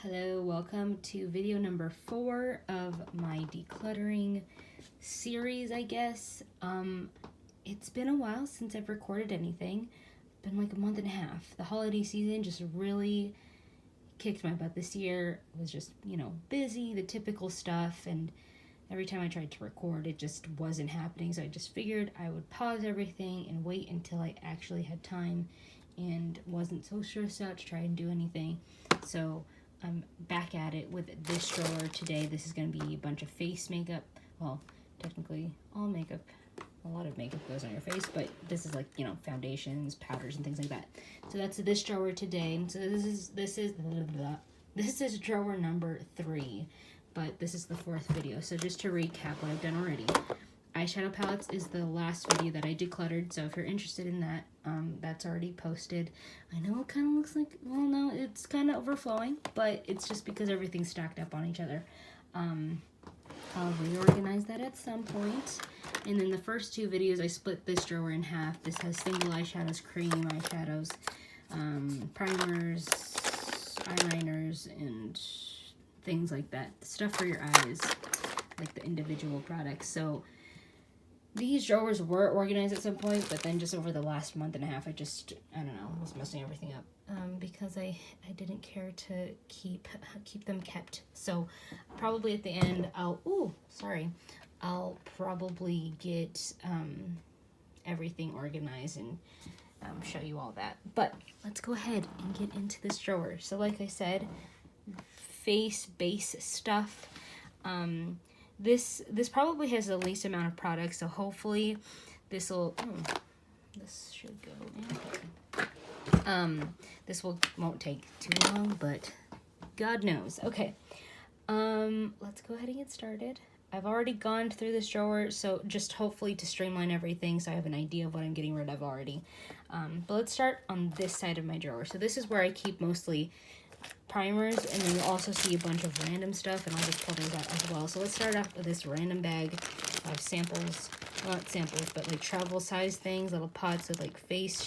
Hello, welcome to video number 4 of my decluttering series, I guess. It's been a while since I've recorded anything. It's been like a month and a half. The holiday season just really kicked my butt this year. It was just, busy, the typical stuff, and every time I tried to record, it just wasn't happening. So I just figured I would pause everything and wait until I actually had time and wasn't so stressed out to try and do anything. So I'm back at it with this drawer today. This is going to be a bunch of face makeup. Well, technically all makeup, a lot of makeup goes on your face, but this is like, foundations, powders, and things like that. So that's this drawer today. So this is drawer number 3, but this is the 4th video. So just to recap what I've done already. Eyeshadow palettes is the last video that I decluttered, so if you're interested in that, that's already posted. I know it kind of looks like, well, no, it's kind of overflowing, but it's just because everything's stacked up on each other. I'll reorganize that at some point. And then the first 2 videos, I split this drawer in half. This has single eyeshadows, cream eyeshadows, primers, eyeliners, and things like that. Stuff for your eyes, like the individual products. So these drawers were organized at some point, but then just over the last month and a half, I don't know, was messing everything up because I didn't care to keep them kept. So probably at the end, I'll probably get everything organized and show you all that. But let's go ahead and get into this drawer. So like I said, face base stuff. This probably has the least amount of products, so hopefully this should go in. This won't take too long, but God knows. Okay, let's go ahead and get started. I've already gone through this drawer, so just hopefully to streamline everything so I have an idea of what I'm getting rid of already. But let's start on this side of my drawer. So this is where I keep mostly primers, and then you'll also see a bunch of random stuff, and I'll just pull those out as well. So let's start off with this random bag of samples, well, not samples, but like travel size things, little pots with like face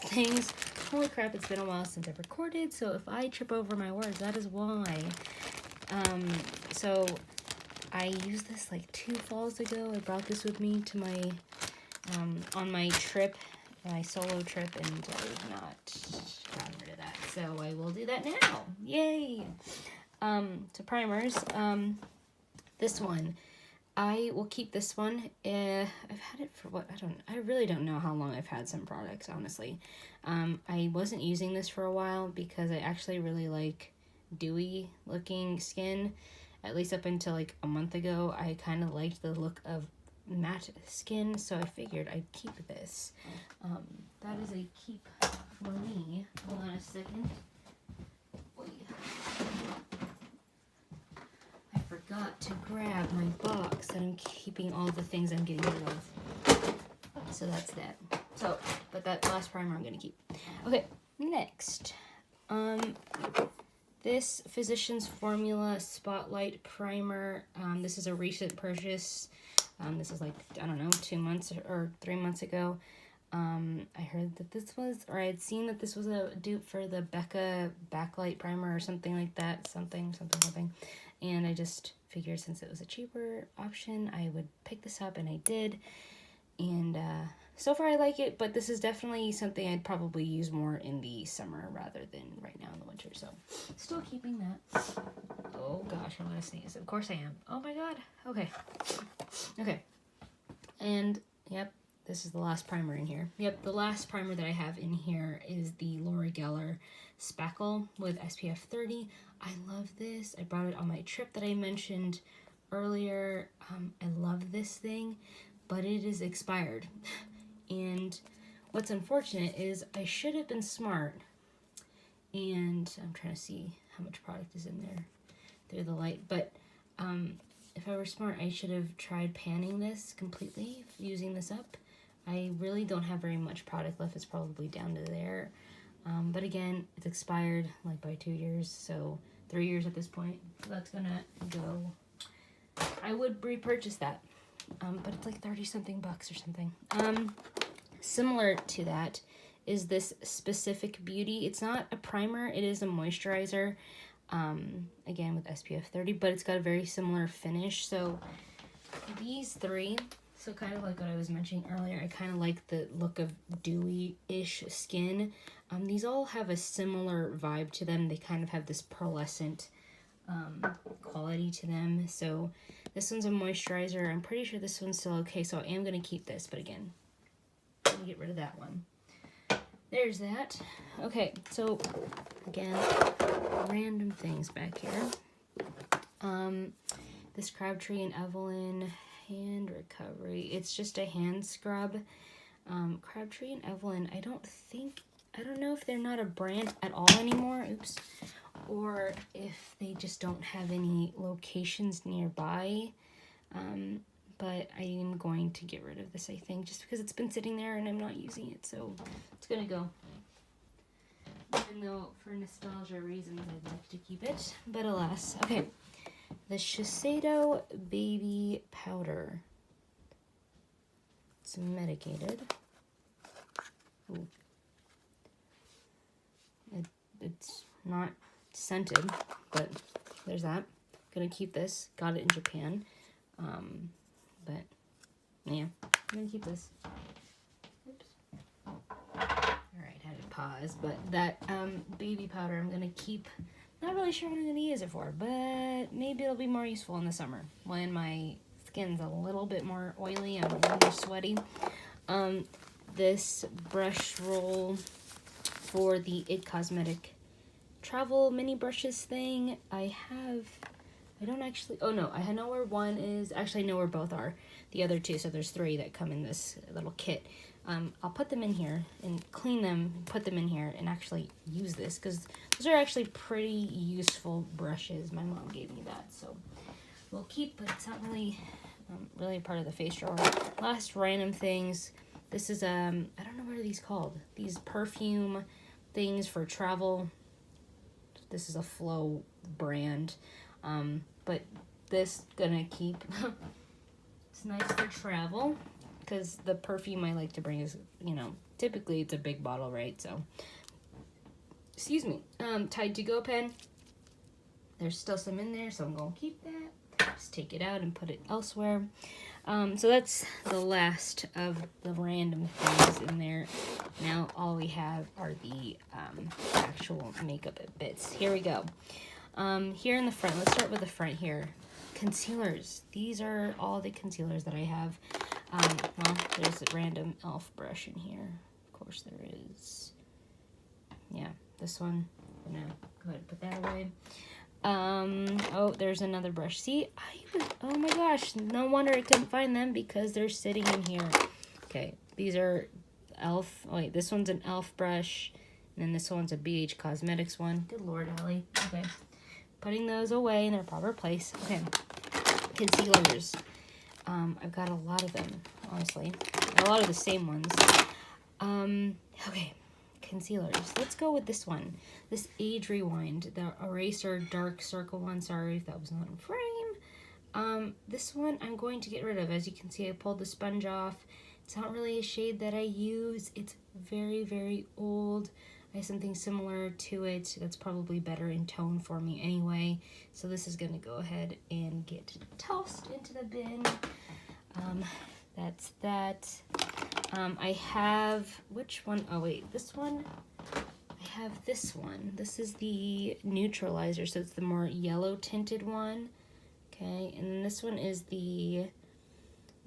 things. Holy crap, it's been a while since I've recorded, so if I trip over my words, that is why. So I used this like 2 falls ago. I brought this with me to my on my trip, my solo trip, and I've not gotten rid of that, so I will do that now. Yay! So primers, this one, I will keep this one. I've had it for what, I really don't know how long I've had some products, honestly. I wasn't using this for a while because I actually really like dewy looking skin. At least up until like a month ago, I kind of liked the look of matte skin, so I figured I'd keep this. That is a keep for me. Hold on a second. Oy. I forgot to grab my box that I'm keeping all the things I'm getting rid of. So that's that. So, but that last primer I'm gonna keep. Okay, next. This Physicians Formula Spotlight Primer. This is a recent purchase. This is like, I don't know, 2 months or 3 months ago. I heard that this was, or I had seen that this was a dupe for the Becca Backlight Primer or something like that. Something. And I just figured since it was a cheaper option, I would pick this up, and I did. And so far I like it, but this is definitely something I'd probably use more in the summer rather than right now in the winter. So still keeping that. Oh gosh, I'm gonna sneeze. Of course I am. Oh my god. Okay. And yep, this is the last primer in here. Yep, the last primer that I have in here is the Laura Geller Spackle with SPF 30. I love this. I brought it on my trip that I mentioned earlier. I love this thing, but it is expired. And what's unfortunate is I should have been smart, and I'm trying to see how much product is in there through the light, but if I were smart, I should have tried panning this completely, using this up. I really don't have very much product left. It's probably down to there. But again, it's expired like by 2 years, so 3 years at this point. So that's gonna go. I would repurchase that, but it's like 30 something bucks or something. Similar to that is this Specific Beauty. It's not a primer, it is a moisturizer. Again with SPF 30, but it's got a very similar finish. So these three, so kind of like what I was mentioning earlier, I kind of like the look of dewy-ish skin. These all have a similar vibe to them. They kind of have this pearlescent quality to them. So this one's a moisturizer. I'm pretty sure this one's still okay, so I am going to keep this, but again, I'm going to get rid of that one. There's that. Okay, so again, random things back here. This Crabtree and Evelyn hand recovery. It's just a hand scrub. Crabtree and Evelyn, I don't know if they're not a brand at all anymore. Oops. Or if they just don't have any locations nearby. But I am going to get rid of this, I think, just because it's been sitting there and I'm not using it, so it's gonna go. Even though for nostalgia reasons I'd like to keep it, but alas. Okay, the Shiseido Baby Powder. It's medicated. Ooh. It's not scented, but there's that. Gonna keep this. Got it in Japan. But yeah, I'm gonna keep this. Oops. Alright, had to pause. But that baby powder I'm gonna keep. Not really sure what I'm gonna use it for, but maybe it'll be more useful in the summer when my skin's a little bit more oily and a little more sweaty. This brush roll for the It Cosmetic travel mini brushes thing. I know where one is. Actually, I know where both are. The other two, so there's three that come in this little kit. I'll put them in here and clean them, put them in here, and actually use this, because those are actually pretty useful brushes. My mom gave me that, so we'll keep, but it's not really really a part of the face drawer. Last random things. This is, I don't know what are these called. These perfume things for travel. This is a Flow brand. But this gonna keep. It's nice for travel, because the perfume I like to bring is, typically it's a big bottle, right? So, excuse me. Tide to Go pen. There's still some in there, so I'm gonna keep that. Just take it out and put it elsewhere. So that's the last of the random things in there. Now all we have are the actual makeup bits. Here we go. Here in the front, let's start with the front here. Concealers. These are all the concealers that I have. Well, there's a random e.l.f. brush in here. Of course there is. Yeah, this one. I'm gonna go ahead and put that away. Oh, there's another brush. See, oh my gosh, no wonder I couldn't find them, because they're sitting in here. Okay, these are e.l.f. Oh wait, this one's an e.l.f. brush, and then this one's a BH Cosmetics one. Good Lord, Ellie. Okay. Putting those away in their proper place. Okay, concealers. I've got a lot of them, honestly. A lot of the same ones. Okay, concealers. Let's go with this one. This Age Rewind, the Eraser Dark Circle one. Sorry if that was not in frame. This one I'm going to get rid of. As you can see, I pulled the sponge off. It's not really a shade that I use. It's very, very old. I have something similar to it that's probably better in tone for me anyway. So this is gonna go ahead and get tossed into the bin. That's that. I have, which one? Oh wait, this one? I have this one. This is the neutralizer, so it's the more yellow tinted one. Okay, and then this one is the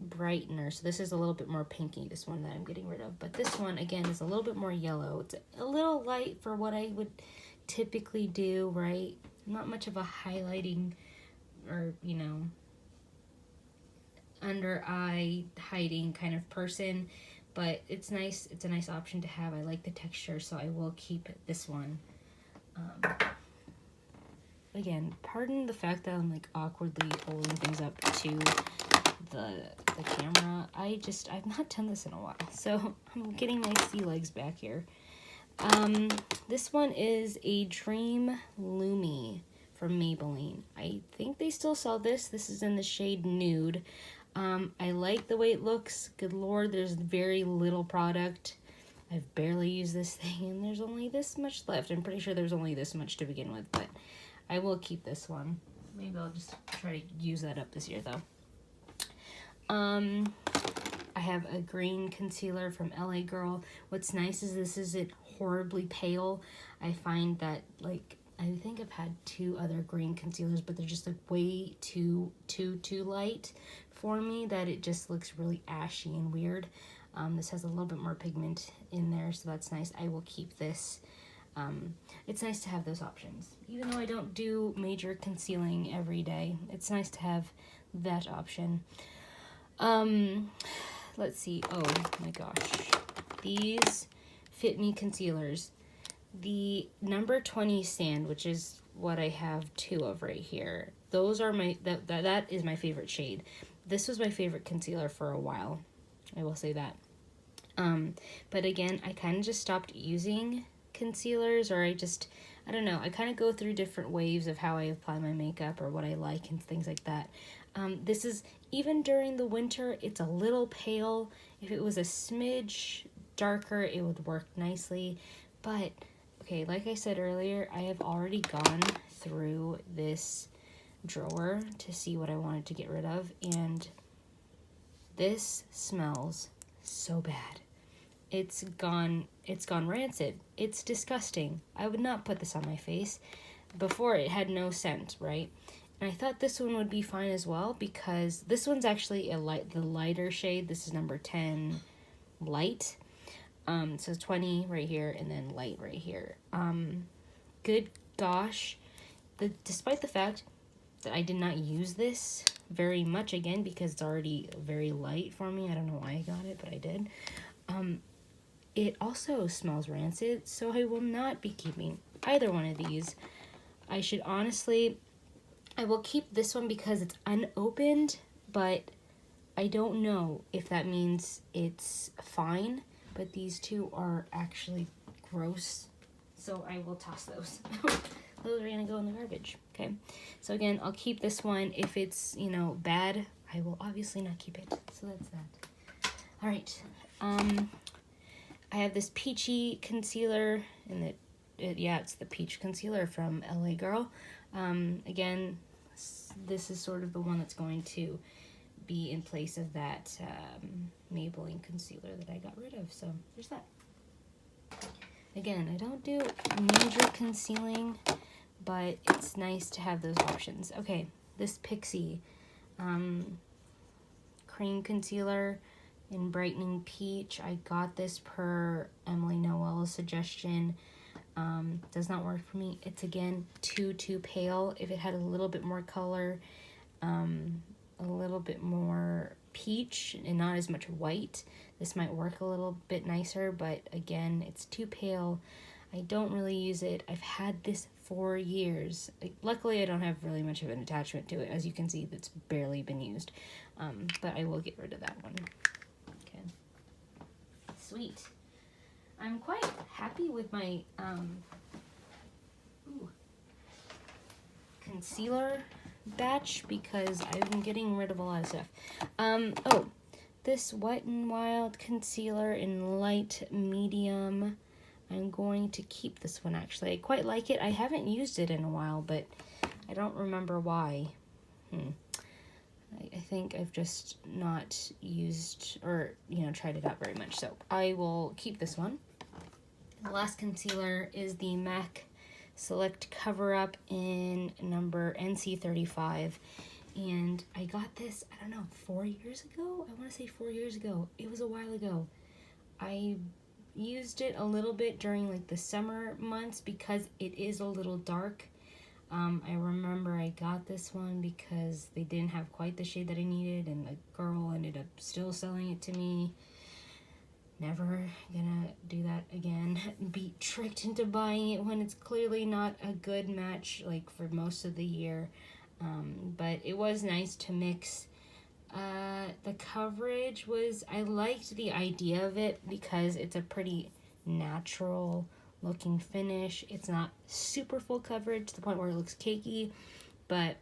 brightener, so this is a little bit more pinky, this one that I'm getting rid of, but this one again is a little bit more yellow. It's a little light for what I would typically do, right? Not much of a highlighting or under eye hiding kind of person, but it's nice. It's a nice option to have. I like the texture, so I will keep this one. Again, pardon the fact that I'm like awkwardly holding things up to the camera. I've not done this in a while, so I'm getting my sea legs back here. This one is a Dream Lumi from Maybelline. I think they still sell this. This is in the shade Nude. I like the way it looks. Good Lord, there's very little product. I've barely used this thing, and there's only this much left. I'm pretty sure there's only this much to begin with, but I will keep this one. Maybe I'll just try to use that up this year, though. I have a green concealer from LA Girl. What's nice is this isn't horribly pale. I find that, like, I think I've had 2 other green concealers, but they're just like way too light for me, that it just looks really ashy and weird. This has a little bit more pigment in there, so that's nice. I will keep this. It's nice to have those options. Even though I don't do major concealing every day, it's nice to have that option. Let's see. Oh my gosh. These Fit Me concealers. The number 20 sand, which is what I have 2 of right here. Those are my, that is my favorite shade. This was my favorite concealer for a while. I will say that. But again, I kind of just stopped using concealers, or I don't know. I kind of go through different waves of how I apply my makeup or what I like and things like that. This is, even during the winter, it's a little pale. If it was a smidge darker, it would work nicely. But, okay, like I said earlier, I have already gone through this drawer to see what I wanted to get rid of, and this smells so bad. It's gone rancid. It's disgusting. I would not put this on my face. Before, it had no scent, right? And I thought this one would be fine as well, because this one's actually the lighter shade. This is number 10 light. So 20 right here and then light right here. Good gosh. Despite the fact that I did not use this very much, again, because it's already very light for me. I don't know why I got it, but I did. It also smells rancid, so I will not be keeping either one of these. I will keep this one because it's unopened, but I don't know if that means it's fine, but these 2 are actually gross, so I will toss those. Those are gonna go in the garbage, okay? So again, I'll keep this one. If it's, bad, I will obviously not keep it. So that's that. All right. I have this peachy concealer, and it's the peach concealer from LA Girl. Again, this is sort of the one that's going to be in place of that Maybelline concealer that I got rid of. So there's that. Again, I don't do major concealing, but it's nice to have those options. Okay, this Pixie cream concealer in Brightening Peach. I got this per Emily Noel's suggestion. Does not work for me. It's, again, too pale. If it had a little bit more color, a little bit more peach and not as much white, this might work a little bit nicer, but again, it's too pale. I don't really use it. I've had this for years. Luckily, I don't have really much of an attachment to it. As you can see, it's barely been used, but I will get rid of that one. Okay. Sweet. I'm quite happy with my concealer batch because I've been getting rid of a lot of stuff. This Wet n Wild concealer in light medium. I'm going to keep this one, actually. I quite like it. I haven't used it in a while, but I don't remember why. I think I've just not used or, tried it out very much. So I will keep this one. The last concealer is the MAC Select Cover Up in number NC35. And I got this, I don't know, 4 years ago? I want to say 4 years ago. It was a while ago. I used it a little bit during like the summer months because it is a little dark. I remember I got this one because they didn't have quite the shade that I needed, and the girl ended up still selling it to me. Never gonna do that again. Be tricked into buying it when it's clearly not a good match, like, for most of the year. But it was nice to mix. The coverage was, I liked the idea of it because it's a pretty natural looking finish. It's not super full coverage to the point where it looks cakey, but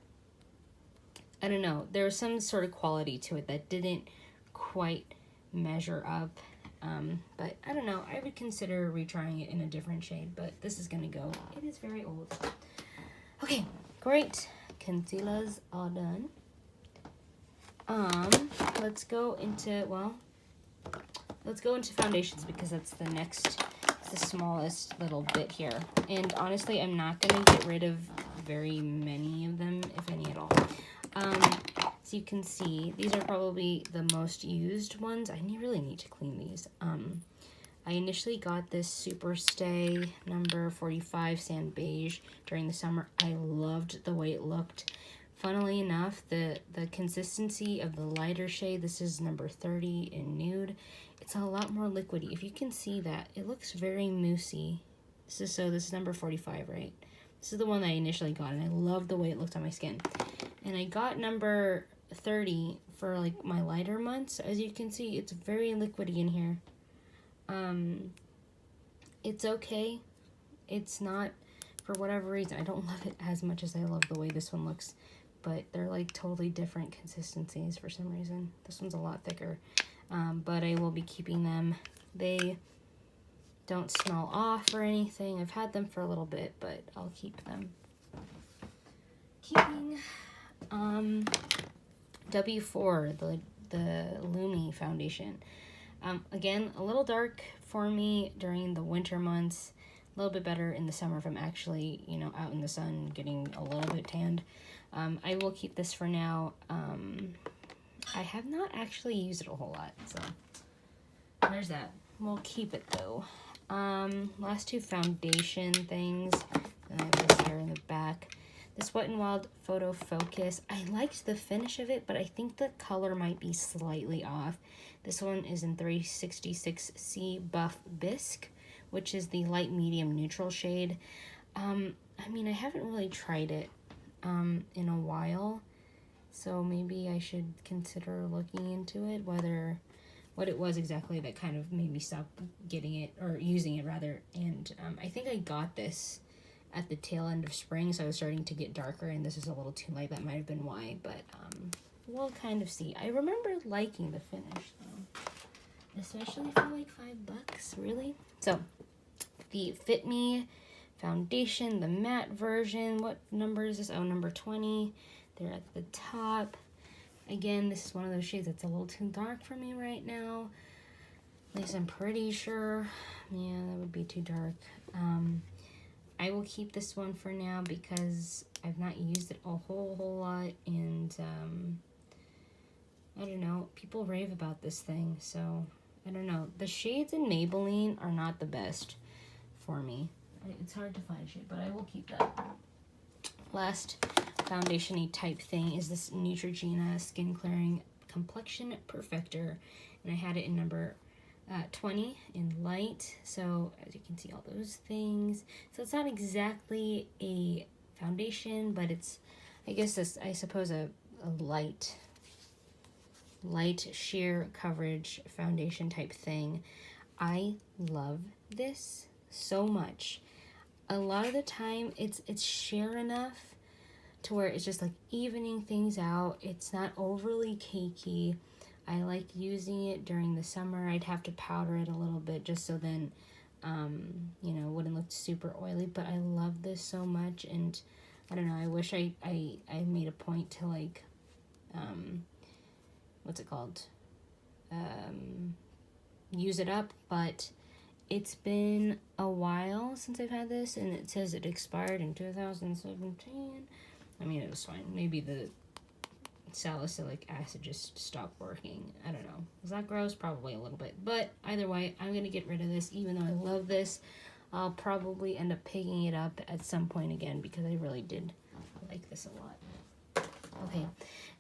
I don't know. There was some sort of quality to it that didn't quite measure up. But I don't know. I would consider retrying it in a different shade, but this is gonna go. It is very old. Okay, great. Concealers are done. Let's go into, well, let's go into foundations because that's the next, it's the smallest little bit here. And honestly, I'm not gonna get rid of very many of them, if any at all. So you can see, these are probably the most used ones. I really need to clean these. I initially got this Super Stay number 45 Sand Beige during the summer. I loved the way it looked. Funnily enough, the consistency of the lighter shade, this is number 30 in Nude, it's a lot more liquidy. If you can see that, it looks very moussey. This is number 45, right? This is the one that I initially got, and I loved the way it looked on my skin. And I got number 30 for like my lighter months. As you can see, it's very liquidy in here. It's okay. It's not, for whatever reason, I don't love it as much as I love the way this one looks, but they're like totally different consistencies for some reason. This one's a lot thicker, but I will be keeping them. They don't smell off or anything. I've had them for a little bit, but I'll keep them. Keeping W4, the Lumi foundation. Again, a little dark for me during the winter months. A little bit better in the summer if I'm actually, you know, out in the sun getting a little bit tanned. I will keep this for now. I have not actually used it a whole lot, so there's that. We'll keep it though. Last two foundation things. And I have this here in the back. This Wet n Wild Photo Focus. I liked the finish of it, but I think the color might be slightly off. This one is in 366C Buff Bisque, which is the light medium neutral shade. I mean, I haven't really tried it in a while, so maybe I should consider looking into it, what it was exactly that kind of made me stop getting it, or using it rather. And I think I got this at the tail end of spring, so I was starting to get darker, and this is a little too light. That might have been why, but we'll kind of see. I remember liking the finish though, especially for like $5, really. So the Fit Me foundation, the matte version. What number is this? Oh, number 20. They're at the top. Again, this is one of those shades that's a little too dark for me right now. At least I'm pretty sure. Yeah, that would be too dark. I will keep this one for now because I've not used it a whole lot, and I don't know, people rave about this thing, so I don't know. The shades in Maybelline are not the best for me. It's hard to find a shade, but I will keep that. Last foundation-y type thing is this Neutrogena Skin Clearing Complexion Perfector, and I had it in number 20 in light, so as you can see, all those things. So it's not exactly a foundation, but it's, I guess this, I suppose, a light sheer coverage foundation type thing. I love this so much. A lot of the time it's sheer enough to where it's just like evening things out. It's not overly cakey. I like using it during the summer. I'd have to powder it a little bit just so then, you know, it wouldn't look super oily. But I love this so much, and I don't know, I wish I made a point to like, what's it called? Use it up, but it's been a while since I've had this, and it says it expired in 2017. I mean, it was fine. Maybe the salicylic acid just stopped working. I don't know. Is that gross? Probably a little bit. But either way, I'm going to get rid of this. Even though I love this, I'll probably end up picking it up at some point again because I really did like this a lot. Okay.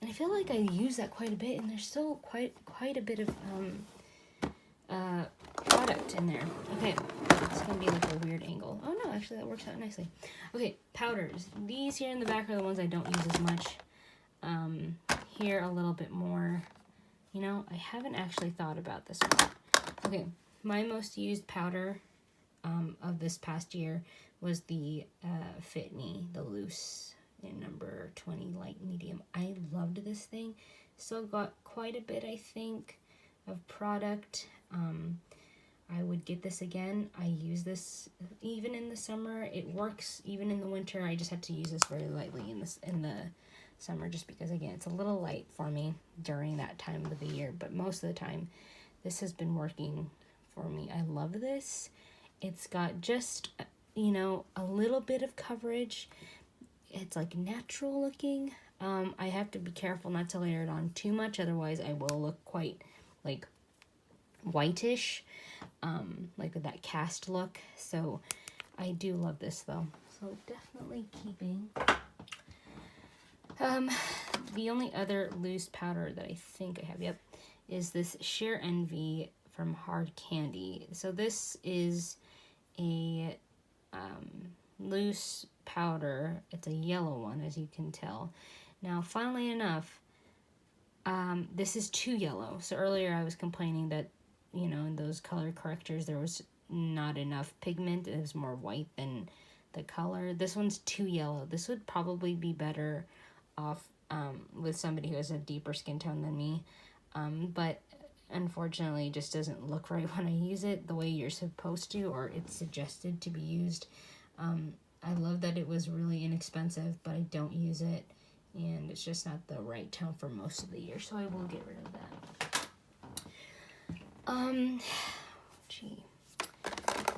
And I feel like I use that quite a bit, and there's still quite a bit of product in there. Okay. It's going to be like a weird angle. Oh no, actually that works out nicely. Okay, powders. These here in the back are the ones I don't use as much. Here a little bit more. You know, I haven't actually thought about this one. Okay, my most used powder of this past year was the Fit Me, the loose in number 20 light medium. I loved this thing. Still got quite a bit, I think, of product. I would get this again. I use this even in the summer. It works even in the winter. I just had to use this very lightly in the summer, just because, again, it's a little light for me during that time of the year. But most of the time, this has been working for me. I love this. It's got just, you know, a little bit of coverage. It's like natural looking. I have to be careful not to layer it on too much, otherwise I will look quite like whitish, like with that cast look. So I do love this though. So definitely keeping. The only other loose powder that I think I have, yep, is this Sheer Envy from Hard Candy. So this is a loose powder. It's a yellow one, as you can tell. Now, funnily enough, this is too yellow. So earlier I was complaining that, you know, in those color correctors there was not enough pigment. It was more white than the color. This one's too yellow. This would probably be better off with somebody who has a deeper skin tone than me. But unfortunately, it just doesn't look right when I use it the way you're supposed to, or it's suggested to be used. I love that it was really inexpensive, but I don't use it, and it's just not the right tone for most of the year, so I will get rid of that.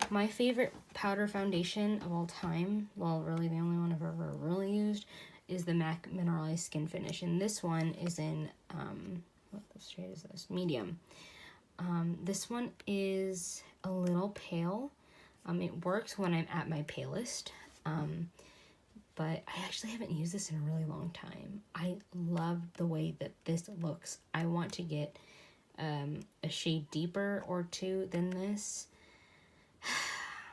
My favorite powder foundation of all time, well, really the only one I've ever really used, is the MAC Mineralized Skin Finish, and this one is in, what shade is this? Medium. This one is a little pale. It works when I'm at my palest, but I actually haven't used this in a really long time. I love the way that this looks. I want to get a shade deeper or two than this,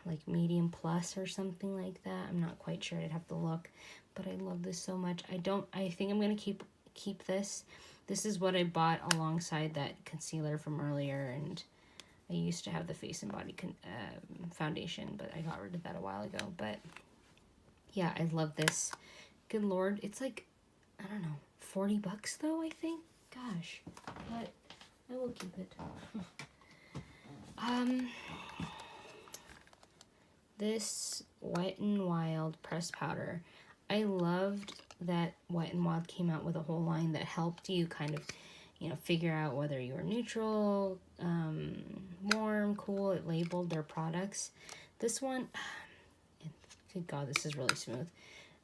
like medium plus or something like that. I'm not quite sure. I'd have to look, but I love this so much. I think I'm gonna keep this. This is what I bought alongside that concealer from earlier, and I used to have the Face and Body foundation, but I got rid of that a while ago. But yeah, I love this. Good Lord, it's like, I don't know, 40 bucks though, I think. Gosh, but I will keep it. This Wet n Wild pressed powder. I loved that Wet n Wild came out with a whole line that helped you kind of, you know, figure out whether you were neutral, warm, cool. It labeled their products. This one, good God, this is really smooth,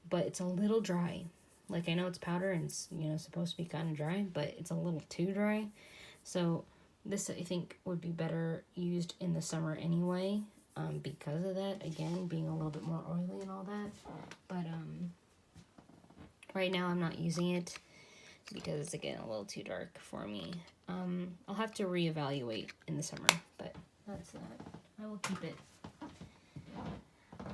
but it's a little dry. Like, I know it's powder and it's, you know, supposed to be kind of dry, but it's a little too dry. So this, I think, would be better used in the summer anyway, because of that, again, being a little bit more oily and all that. But right now I'm not using it because it's, again, a little too dark for me. I'll have to reevaluate in the summer, but that's that. I will keep it,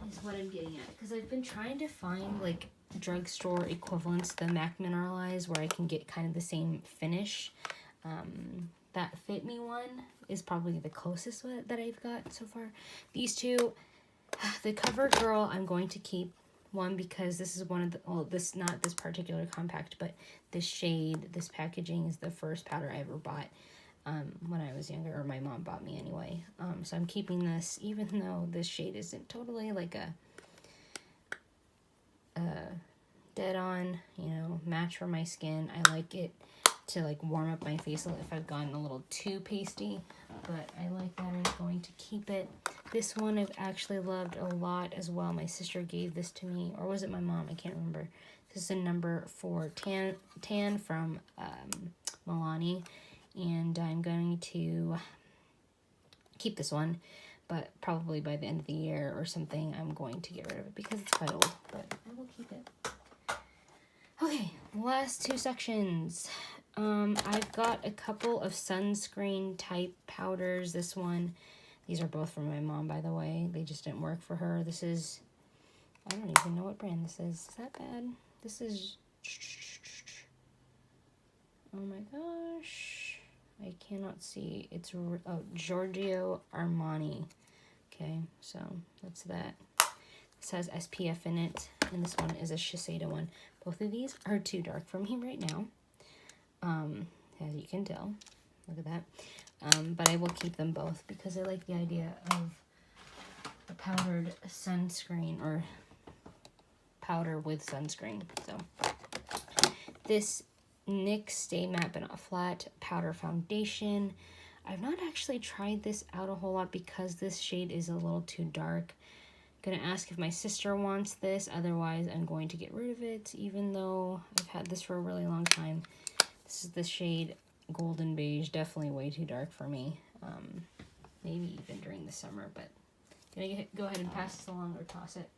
is what I'm getting at. Because I've been trying to find, like, drugstore equivalents, the MAC Mineralized, where I can get kind of the same finish. That Fit Me one is probably the closest one that I've got so far. These two, the CoverGirl, I'm going to keep one because this is one of the, well, this, not this particular compact, but this shade, this packaging is the first powder I ever bought when I was younger, or my mom bought me anyway. So I'm keeping this, even though this shade isn't totally like a dead on, you know, match for my skin. I like it to, like, warm up my face if I've gotten a little too pasty, but I like that. I'm going to keep it. This one I've actually loved a lot as well. My sister gave this to me, or was it my mom? I can't remember. This is a number 4 tan from Milani, and I'm going to keep this one, but probably by the end of the year or something I'm going to get rid of it because it's quite old, but I will keep it. Okay, last two sections. I've got a couple of sunscreen type powders. These are both from my mom, by the way. They just didn't work for her. This is, I don't even know what brand this is. Is that bad? This is, oh my gosh, I cannot see. It's, oh, Giorgio Armani. Okay, so that's that. This has SPF in it, and this one is a Shiseido one. Both of these are too dark for me right now, as you can tell. Look at that. But I will keep them both because I like the idea of a powdered sunscreen, or powder with sunscreen. So this NYX Stay Matte But Not Flat Powder Foundation. I've not actually tried this out a whole lot because this shade is a little too dark. Gonna ask if my sister wants this, otherwise I'm going to get rid of it, even though I've had this for a really long time. This is the shade Golden Beige, definitely way too dark for me. Maybe even during the summer, but gonna go ahead and pass this along or toss it.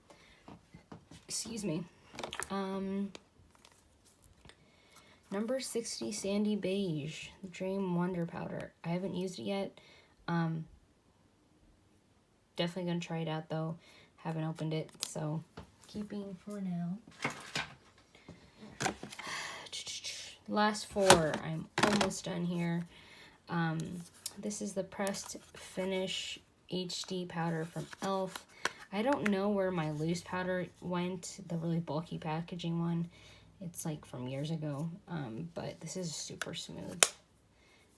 Excuse me. Number 60 Sandy Beige, the Dream Wonder Powder. I haven't used it yet. Definitely gonna try it out though. Haven't opened it, so keeping for now. Last four, I'm almost done here. This is the Pressed Finish HD powder from e.l.f. I don't know where my loose powder went, the really bulky packaging one. It's like from years ago, but this is super smooth.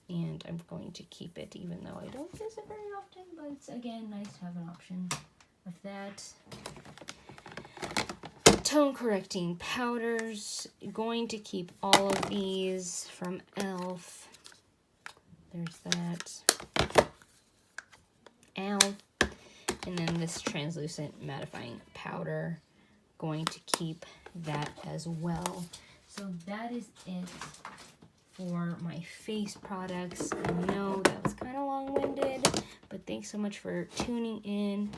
And I'm going to keep it even though I don't use it very often, but it's, again, nice to have an option of that. Tone correcting powders. Going to keep all of these from e.l.f. There's that. Ow. And then this translucent mattifying powder. Going to keep that as well. So that is it for my face products. I know that was kind of long-winded, but thanks so much for tuning in.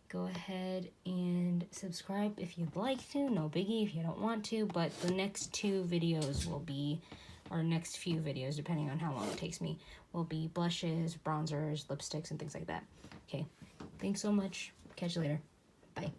Go ahead and subscribe if you'd like to. No biggie if you don't want to, but the next two videos will be, or next few videos, depending on how long it takes me, will be blushes, bronzers, lipsticks, and things like that. Okay, thanks so much. Catch you later. Bye.